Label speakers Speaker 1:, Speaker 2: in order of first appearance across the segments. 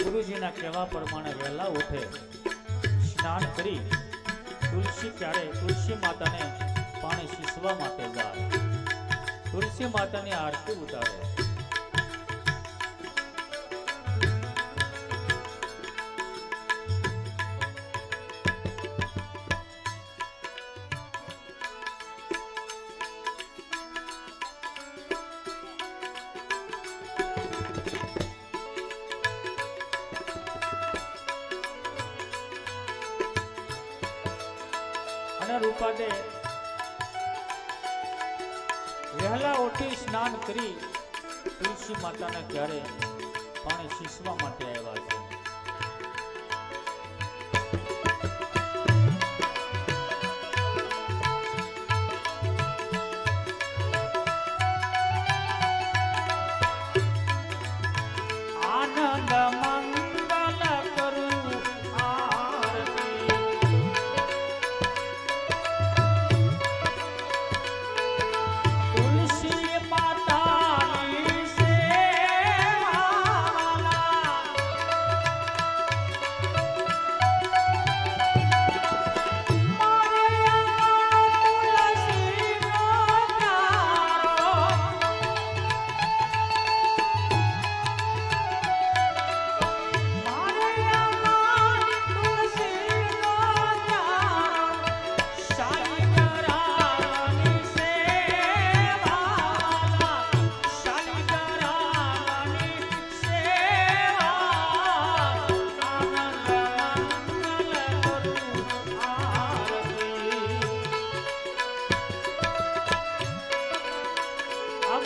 Speaker 1: ગુરુજીના કહેવા પ્રમાણે વહેલા ઉઠે, સ્નાન કરી તુલસી માતાને પાણી સીસવા માટે જાય, તુલસી માતાની આરતી ઉતારે। અને રૂપાદે વહેલા ઉઠી સ્નાન કરી તુલસી માતાના ઘરે પાણી સીસવા માટે આવ્યા છે। આનંદ મંગલ કરું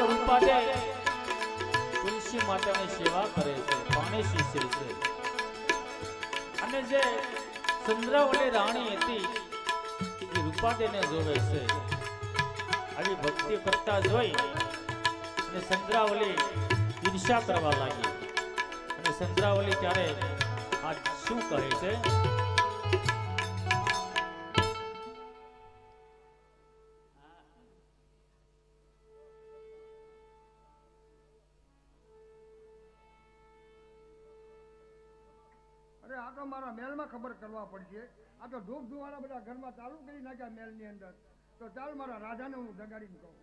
Speaker 1: રૂપાદે તુલસી માતાની સેવા કરે છે, પાણી સીંચે છે। અને જે ચંદ્રાવલી રાણી હતી એ રૂપાદેને જોવે છે। આવી ભક્તિ કરતા જોઈ અને ચંદ્રાવલી ઈર્ષા કરવા લાગી। અને ચંદ્રાવલી ત્યારે આ શું કહે છે?
Speaker 2: આ તો મારા મેલમાં ખબર કરવા પડશે। આ તો ધૂપ ધુવાળા બધા ઘરમાં ચાલુ કરી નાખ્યા મેલની અંદર, તો ચાલ મારા રાજાને હું જગાડીને કહું।